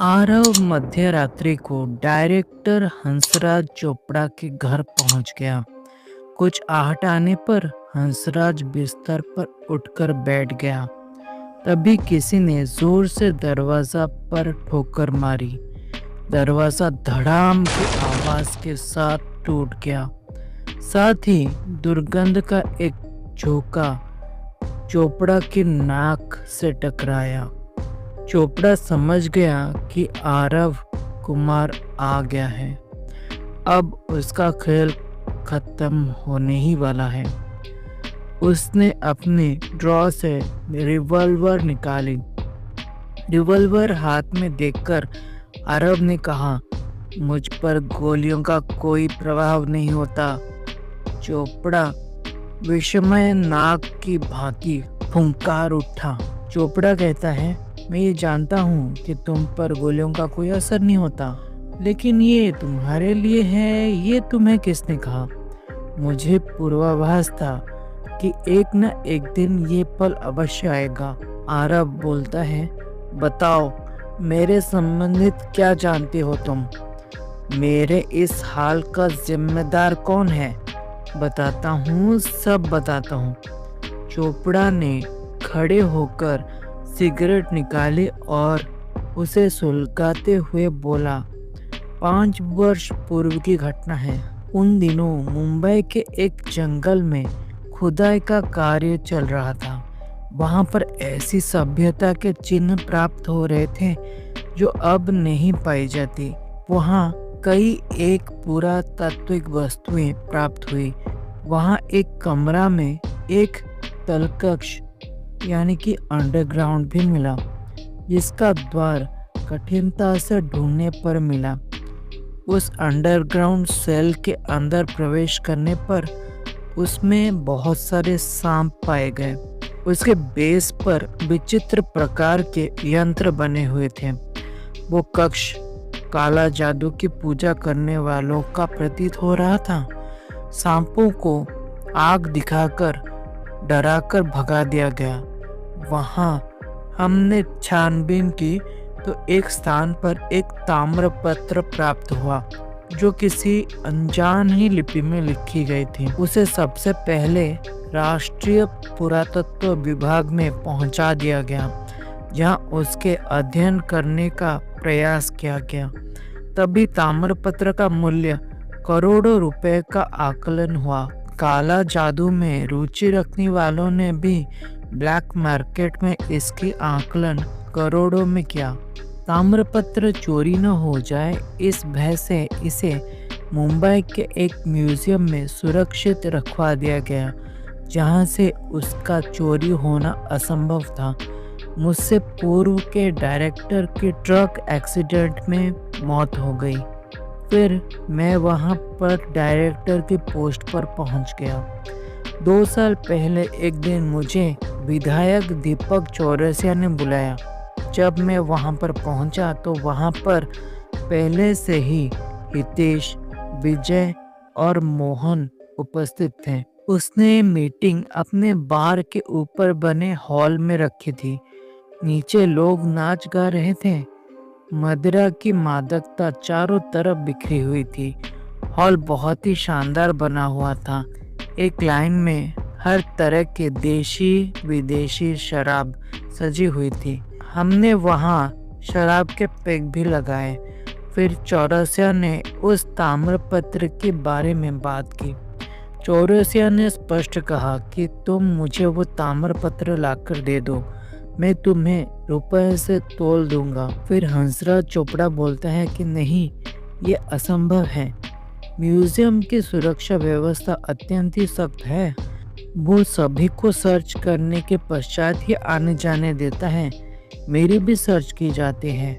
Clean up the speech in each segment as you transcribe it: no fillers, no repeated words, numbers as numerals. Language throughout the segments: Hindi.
आरव मध्य रात्रि को डायरेक्टर हंसराज चोपड़ा के घर पहुंच गया। कुछ आहट आने पर हंसराज बिस्तर पर उठकर बैठ गया। तभी किसी ने जोर से दरवाजा पर ठोकर मारी। दरवाजा धड़ाम की आवाज के साथ टूट गया। साथ ही दुर्गंध का एक झोंका चोपड़ा की नाक से टकराया। चोपड़ा समझ गया कि आरव कुमार आ गया है। अब उसका खेल खत्म होने ही वाला है। उसने अपने ड्रॉ से रिवॉल्वर निकाली। रिवॉल्वर हाथ में देखकर आरव ने कहा, मुझ पर गोलियों का कोई प्रभाव नहीं होता। चोपड़ा विस्मय नाक की भांति फुंकार उठा। चोपड़ा कहता है, मैं ये जानता हूँ कि तुम पर गोलियों का कोई असर नहीं होता, लेकिन ये तुम्हारे लिए है, ये तुम्हें किसने कहा? मुझे पूर्वाभास था कि एक न एक दिन ये पल अवश्य आएगा। आरव बोलता है, बताओ मेरे संबंधित क्या जानते हो तुम? मेरे इस हाल का जिम्मेदार कौन है? बताता हूँ, सब बताता हूँ। चोपड़ा ने खड़े होकर सिगरेट निकाली और उसे सुलगाते हुए बोला, 5 वर्ष पूर्व की घटना है। उन दिनों मुंबई के एक जंगल में खुदाई का कार्य चल रहा था। वहां पर ऐसी सभ्यता के चिन्ह प्राप्त हो रहे थे जो अब नहीं पाई जाती। वहां कई एक पुरातात्विक वस्तुएं प्राप्त हुई। वहां एक कमरा में एक तलकक्ष यानी कि अंडरग्राउंड भी मिला, जिसका द्वार कठिनता से ढूंढने पर मिला। उस अंडरग्राउंड सेल के अंदर प्रवेश करने पर उसमें बहुत सारे सांप पाए गए। उसके बेस पर विचित्र प्रकार के यंत्र बने हुए थे। वो कक्ष काला जादू की पूजा करने वालों का प्रतीत हो रहा था। सांपों को आग दिखाकर डराकर भगा दिया गया। वहां हमने छानबीन की तो एक स्थान पर एक ताम्रपत्र प्राप्त हुआ जो किसी अनजान ही लिपि में लिखी गई थी। उसे सबसे पहले राष्ट्रीय पुरातत्व विभाग में पहुंचा दिया गया, जहां उसके अध्ययन करने का प्रयास किया गया। तभी ताम्रपत्र का मूल्य करोड़ों रुपए का आकलन हुआ। काला जादू में रुचि रखने वालों ने भी ब्लैक मार्केट में इसकी आकलन करोड़ों में किया। ताम्रपत्र चोरी न हो जाए इस भय से इसे मुंबई के एक म्यूजियम में सुरक्षित रखवा दिया गया, जहां से उसका चोरी होना असंभव था। मुझसे पूर्व के डायरेक्टर की ट्रक एक्सीडेंट में मौत हो गई। फिर मैं वहां पर डायरेक्टर की पोस्ट पर पहुंच गया। 2 साल पहले एक दिन मुझे विधायक दीपक चौरसिया ने बुलाया। जब मैं वहां पर पहुंचा तो वहां पर पहले से ही हितेश, विजय और मोहन उपस्थित थे। उसने मीटिंग अपने बार के ऊपर बने हॉल में रखी थी। नीचे लोग नाच गा रहे थे। मदिरा की मादकता चारों तरफ बिखरी हुई थी। हॉल बहुत ही शानदार बना हुआ था। एक लाइन में हर तरह के देशी विदेशी शराब सजी हुई थी। हमने वहां शराब के पेग भी लगाए। फिर चौरसिया ने उस ताम्रपत्र के बारे में बात की। चौरसिया ने स्पष्ट कहा कि तुम मुझे वो ताम्रपत्र लाकर दे दो, मैं तुम्हें रुपए से तोल दूंगा। फिर हंसराज चोपड़ा बोलता है कि नहीं, ये असंभव है। म्यूजियम की सुरक्षा व्यवस्था अत्यंत ही सख्त है। वो सभी को सर्च करने के पश्चात ही आने जाने देता है। मेरी भी सर्च की जाती है।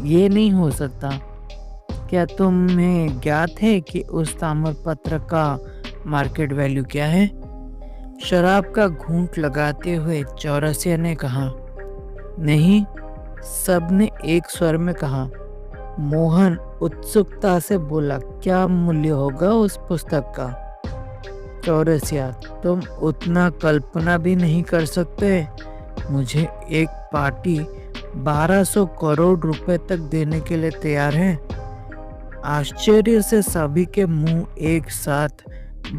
ये नहीं हो सकता। क्या तुम्हें ज्ञात है कि उस ताम्रपत्र का मार्केट वैल्यू क्या है? शराब का घूंट लगाते हुए चौरसिया ने कहा। नहीं, सबने एक स्वर में कहा। मोहन उत्सुकता से बोला, क्या मूल्य होगा उस पुस्तक का? चौरसिया, तुम उतना कल्पना भी नहीं कर सकते। मुझे एक पार्टी 1200 करोड़ रुपए तक देने के लिए तैयार हैं। आश्चर्य से सभी के मुंह एक साथ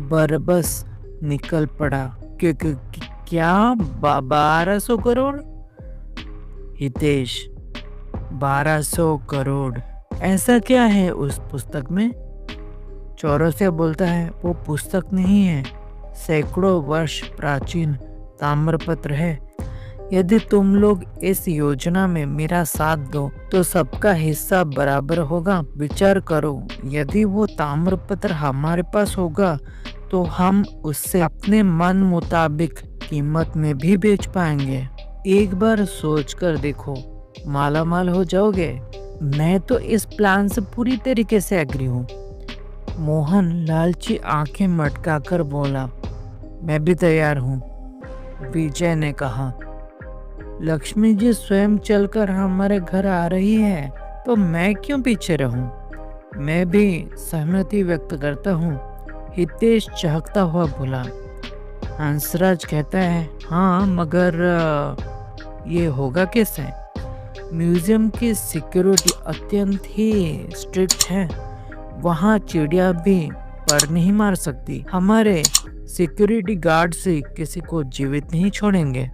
बरबस निकल पड़ा। क्या 1200 करोड़? हितेश, 1200 करोड़, ऐसा क्या है उस पुस्तक में? चौरसिया बोलता है, वो पुस्तक नहीं है, सैकड़ों वर्ष प्राचीन ताम्रपत्र है। यदि तुम लोग इस योजना में मेरा साथ दो तो सबका हिस्सा बराबर होगा। विचार करो, यदि वो ताम्रपत्र हमारे पास होगा तो हम उससे अपने मन मुताबिक कीमत में भी बेच पाएंगे। एक बार सोच कर देखो, मालामाल हो जाओगे। मैं तो इस प्लान से पूरी तरीके से एग्री हूँ। मोहन लालची आंखें मटकाकर बोला, मैं भी तैयार हूँ। विजय ने कहा, लक्ष्मी जी स्वयं चलकर हमारे घर आ रही है तो मैं क्यों पीछे रहूं? मैं भी सहमति व्यक्त करता हूँ। हितेश चहकता हुआ बोला। हंसराज कहता है, हाँ मगर ये होगा कैसे? म्यूजियम की सिक्योरिटी अत्यंत ही स्ट्रिक्ट है। वहाँ चिड़िया भी पर नहीं मार सकती। हमारे सिक्योरिटी गार्ड से किसी को जीवित नहीं छोड़ेंगे।